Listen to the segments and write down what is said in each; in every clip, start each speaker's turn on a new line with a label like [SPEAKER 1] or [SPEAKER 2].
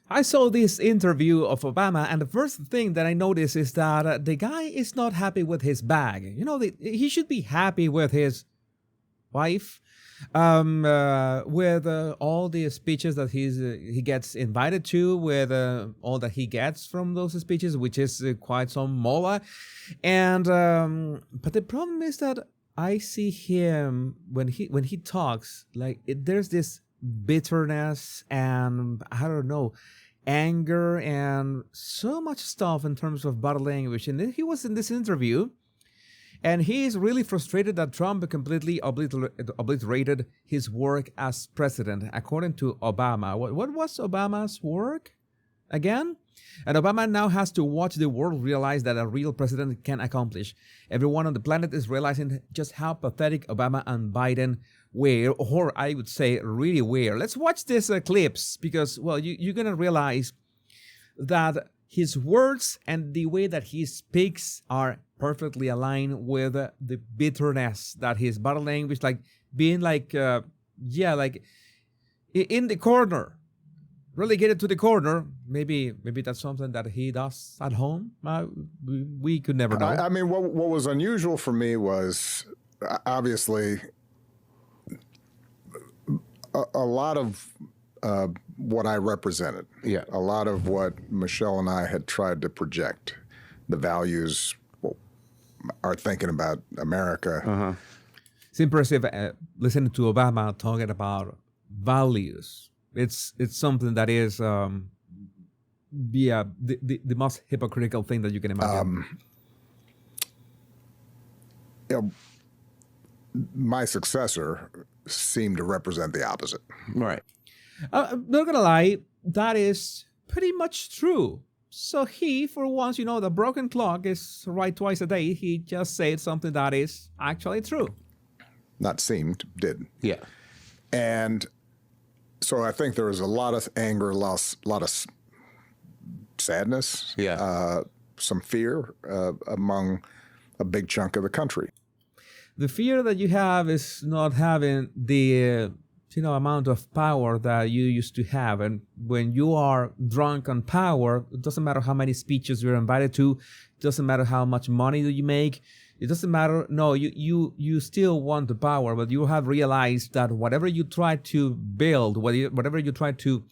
[SPEAKER 1] I saw this interview of Obama, and the first thing that I noticed is that the guy is not happy with his bag. He should be happy with his wife, with all the speeches that he gets invited to, with all that he gets from those speeches, which is quite some mola. And but the problem is that I see him when he talks, like there's this bitterness and I don't know, anger and so much stuff in terms of body language. And then he was in this interview and he's really frustrated that Trump completely obliterated his work as president, according to Obama. What was Obama's work again? And Obama now has to watch the world realize that a real president can accomplish. Everyone on the planet is realizing just how pathetic Obama and Biden were, or I would say really were. Let's watch these clips because, well, you're going to realize that his words and the way that he speaks are perfectly aligned with the bitterness that his body language, like being like, like in the corner. Relegated to the corner. Maybe that's something that he does at home. We could never know.
[SPEAKER 2] I mean, what was unusual for me was obviously a lot of what I represented.
[SPEAKER 3] Yeah.
[SPEAKER 2] A lot of what Michelle and I had tried to project, the values, our thinking about America.
[SPEAKER 3] Uh-huh.
[SPEAKER 1] It's impressive listening to Obama talking about values. It's something that is the most hypocritical thing that you can imagine.
[SPEAKER 2] My successor seemed to represent the opposite.
[SPEAKER 3] Right.
[SPEAKER 1] I'm not gonna lie, that is pretty much true. So he, for once, the broken clock is right twice a day. He just said something that is actually true.
[SPEAKER 2] Not seemed, did.
[SPEAKER 3] Yeah.
[SPEAKER 2] And so I think there was a lot of anger, a lot of sadness, some fear among a big chunk of the country.
[SPEAKER 1] The fear that you have is not having the amount of power that you used to have. And when you are drunk on power, it doesn't matter how many speeches you're invited to, it doesn't matter how much money do you make. It doesn't matter. No, you still want the power, but you have realized that whatever you try to build, whatever you try to,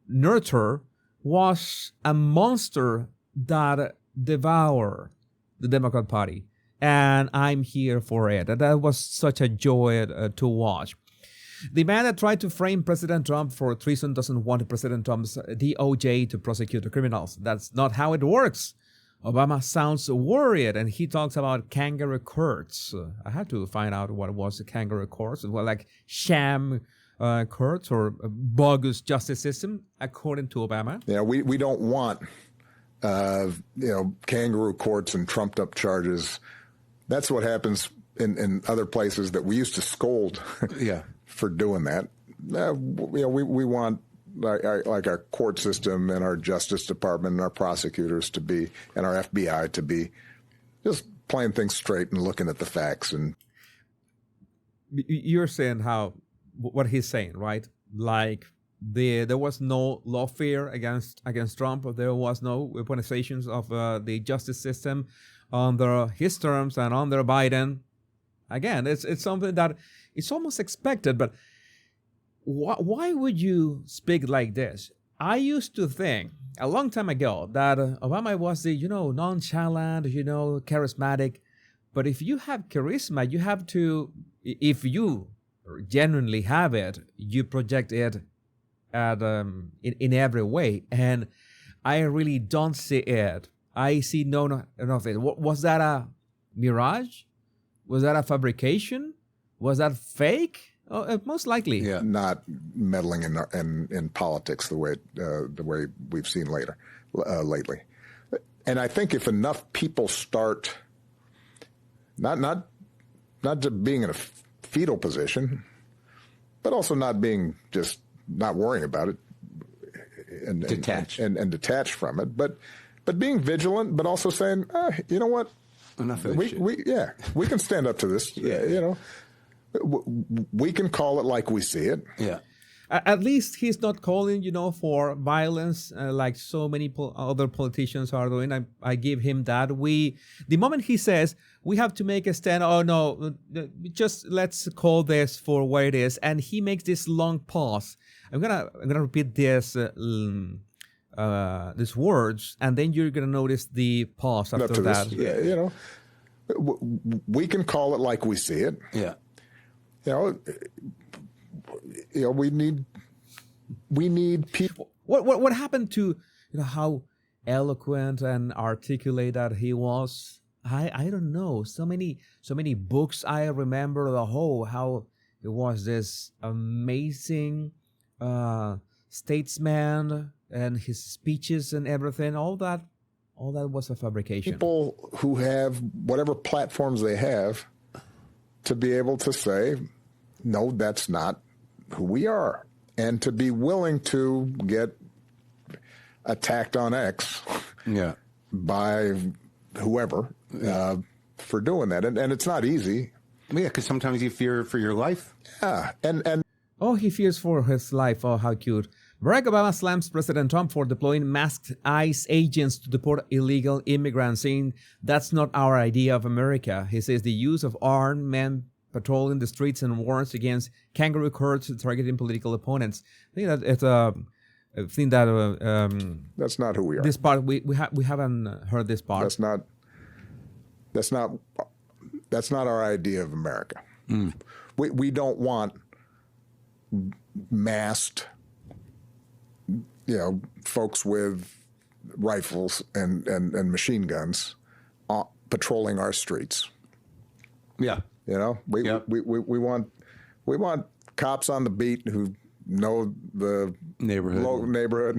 [SPEAKER 1] nurture, was a monster that devoured the Democrat Party. And I'm here for it. And that was such a joy to watch. The man that tried to frame President Trump for treason doesn't want President Trump's DOJ to prosecute the criminals. That's not how it works. Obama sounds worried, and he talks about kangaroo courts. I had to find out what was the kangaroo courts. Well, like sham courts or a bogus justice system, according to Obama.
[SPEAKER 2] Yeah, we don't want kangaroo courts and trumped up charges. That's what happens in other places that we used to scold.
[SPEAKER 3] Yeah.
[SPEAKER 2] For doing that. We want like our court system and our Justice Department and our prosecutors to be, and our FBI to be just playing things straight and looking at the facts. And
[SPEAKER 1] you're saying what he's saying, right? Like there was no lawfare against Trump. There was no weaponizations of the justice system under his terms and under Biden. Again, it's something that it's almost expected, but why would you speak like this? I used to think a long time ago that Obama was the, nonchalant, charismatic. But if you have charisma, you have to, if you genuinely have it, you project it at in every way. And I really don't see it. I see none of it. Was that a mirage? Was that a fabrication? Was that fake? Most likely.
[SPEAKER 2] Yeah, not meddling in politics the way we've seen lately. And I think if enough people start not just being in a fetal position, but also not worrying about it and detached from it, but being vigilant, but also saying, you know what?
[SPEAKER 3] Enough of this
[SPEAKER 2] shit. We can stand up to this.
[SPEAKER 3] Yeah.
[SPEAKER 2] We can call it like we see it.
[SPEAKER 3] Yeah.
[SPEAKER 1] At least he's not calling, for violence like so many other politicians are doing. I give him that. The moment he says we have to make a stand, oh no, just let's call this for what it is, and he makes this long pause. I'm gonna repeat this. These words, and then you're gonna notice the pause after that.
[SPEAKER 2] Yeah, we can call it like we see it.
[SPEAKER 3] Yeah.
[SPEAKER 2] We need people.
[SPEAKER 1] What happened to how eloquent and articulate that he was? I don't know. So many books I remember how it was this amazing statesman and his speeches and everything. All that was a fabrication.
[SPEAKER 2] People who have whatever platforms they have to be able to say, no, that's not who we are, and to be willing to get attacked on X by whoever for doing that. And it's not easy.
[SPEAKER 3] Yeah, because sometimes you fear for your life.
[SPEAKER 2] Yeah, and
[SPEAKER 1] oh, he fears for his life. Oh, how cute. Barack Obama slams President Trump for deploying masked ICE agents to deport illegal immigrants, saying that's not our idea of America. He says the use of armed men patrolling the streets and warrants against kangaroo courts targeting political opponents. I think that it's I think that
[SPEAKER 2] that's not who we are.
[SPEAKER 1] This part we haven't heard this part.
[SPEAKER 2] That's not our idea of America. We don't want masked, folks with rifles and machine guns patrolling our streets.
[SPEAKER 3] Yeah.
[SPEAKER 2] We want cops on the beat who know the neighborhood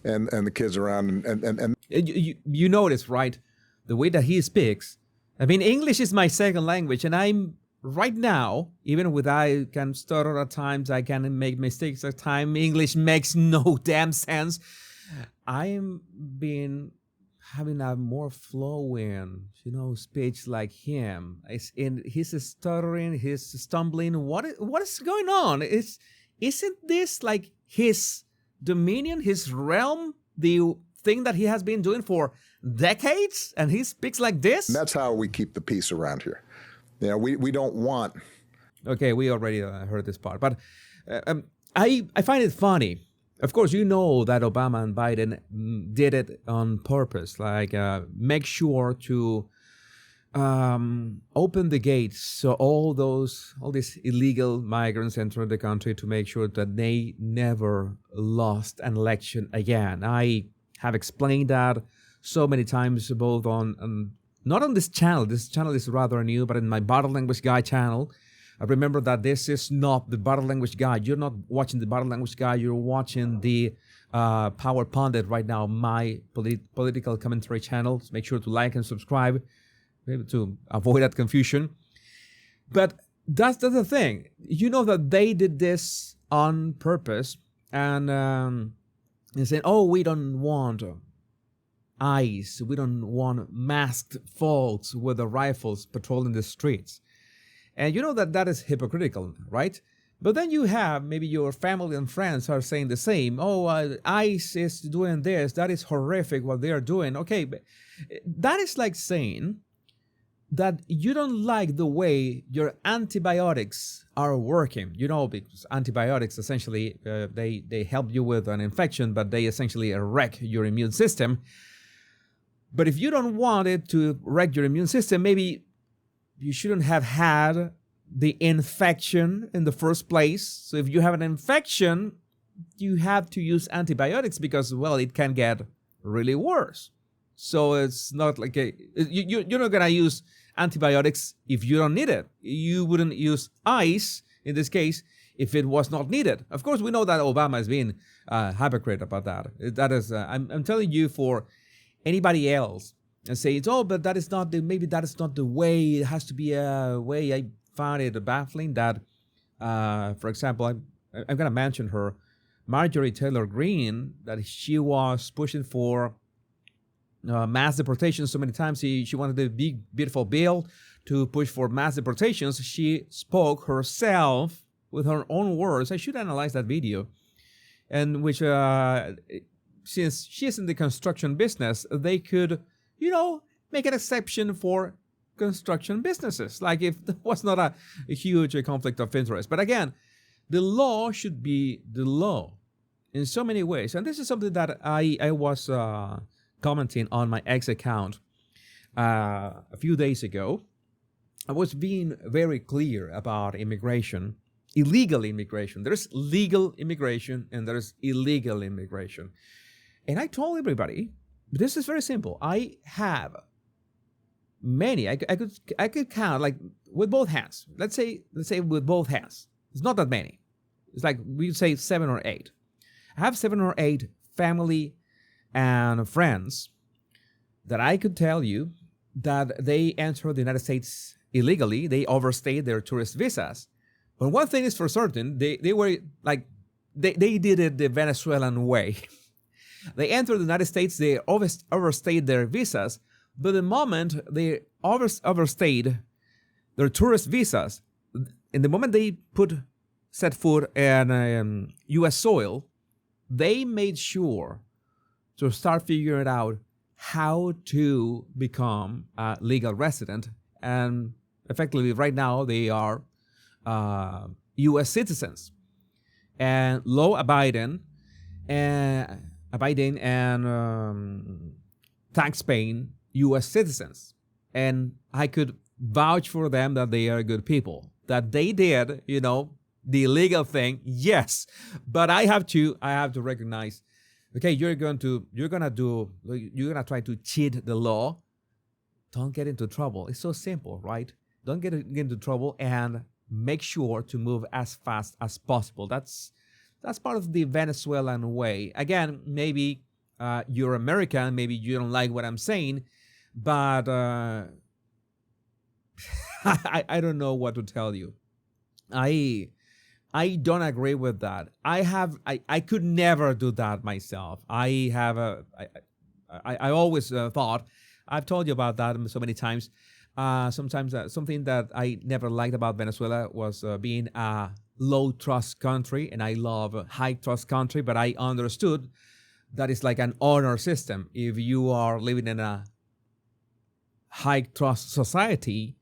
[SPEAKER 2] and the kids around and
[SPEAKER 1] you notice, right, the way that he speaks. I mean, English is my second language, and I'm right now, even with I can stutter at times, I can make mistakes at times. English makes no damn sense. I am having a more flowing, speech like him. He's stuttering, he's stumbling. What is going on? Isn't this like his dominion, his realm, the thing that he has been doing for decades, and he speaks like this?
[SPEAKER 2] That's how we keep the peace around here. We don't want.
[SPEAKER 1] Okay, we already heard this part, but I find it funny. Of course, you know that Obama and Biden did it on purpose, like make sure to open the gates so all these illegal migrants enter the country, to make sure that they never lost an election again. I have explained that so many times, both on not on this channel. This channel is rather new, but in my Body Language Guy channel. I remember that this is not the Body Language Guy. You're not watching the Body Language Guy. You're watching the Power Pundit right now, my political commentary channel. So make sure to like and subscribe, maybe to avoid that confusion. But that's the thing. You know that they did this on purpose, and saying, "Oh, we don't want ICE. We don't want masked folks with the rifles patrolling the streets." And you know that is hypocritical, right? But then you have maybe your family and friends are saying the same. Oh, ICE is doing this. That is horrific what they are doing. Okay, but that is like saying that you don't like the way your antibiotics are working. Because antibiotics essentially, they help you with an infection, but they essentially wreck your immune system. But if you don't want it to wreck your immune system, maybe you shouldn't have had the infection in the first place. So if you have an infection, you have to use antibiotics because, well, it can get really worse. So it's not like you're not going to use antibiotics if you don't need it. You wouldn't use ICE in this case if it was not needed. Of course, we know that Obama has been hypocrite about that. That is, I'm telling you, for anybody else and say, but that is not maybe that is not the way. It has to be a way. I found it baffling that, for example, I'm going to mention her, Marjorie Taylor Greene, that she was pushing for mass deportation so many times. She wanted the big, beautiful bill to push for mass deportations. She spoke herself with her own words. I should analyze that video, and which since she's in the construction business, they could, make an exception for construction businesses, like if there was not a huge conflict of interest. But again, the law should be the law in so many ways. And this is something that I was commenting on my X account a few days ago. I was being very clear about immigration, illegal immigration. There's legal immigration and there's illegal immigration. And I told everybody, this is very simple. I have many. I could count like with both hands. Let's say with both hands. It's not that many. It's like we say 7 or 8. I have 7 or 8 family and friends that I could tell you that they entered the United States illegally. They overstayed their tourist visas. But one thing is for certain, they were like, they did it the Venezuelan way. They entered the United States, they overstayed their visas, but the moment they overstayed their tourist visas, in the moment they set foot in U.S. soil, they made sure to start figuring out how to become a legal resident. And effectively, right now, they are U.S. citizens and law-abiding and tax-paying U.S. citizens. And I could vouch for them that they are good people. That they did, the illegal thing, yes. But I have to recognize, okay, you're gonna try to cheat the law. Don't get into trouble. It's so simple, right? Don't get into trouble and make sure to move as fast as possible. That's part of the Venezuelan way. Again, maybe you're American, maybe you don't like what I'm saying, but I don't know what to tell you. I don't agree with that. I could never do that myself. I always thought, I've told you about that so many times. Sometimes something that I never liked about Venezuela was being a low trust country, and I love a high trust country, but I understood that it's like an honor system. If you are living in a high trust society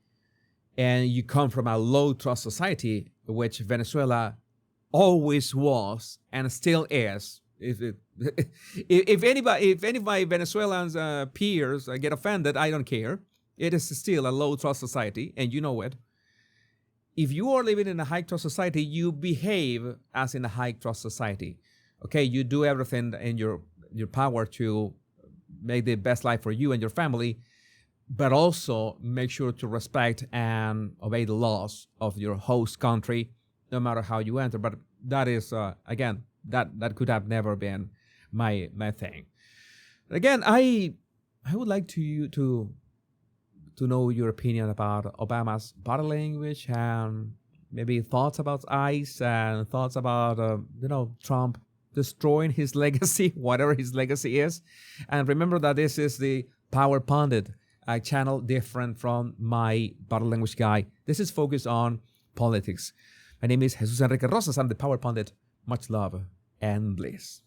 [SPEAKER 1] and you come from a low trust society, which Venezuela always was and still is. If any of my Venezuelan peers get offended, I don't care. It is still a low trust society, and you know it. If you are living in a high trust society, you behave as in a high trust society. Okay, you do everything in your power to make the best life for you and your family, but also make sure to respect and obey the laws of your host country, no matter how you enter. But that is, again, that could have never been my thing. Again, I would like to know your opinion about Obama's body language and maybe thoughts about ICE and thoughts about Trump destroying his legacy, whatever his legacy is. And remember that this is the Power Pundit channel, different from my body language guy. This is focused on politics. My name is Jesus Enrique Rosas. I'm the Power Pundit. Much love and bliss.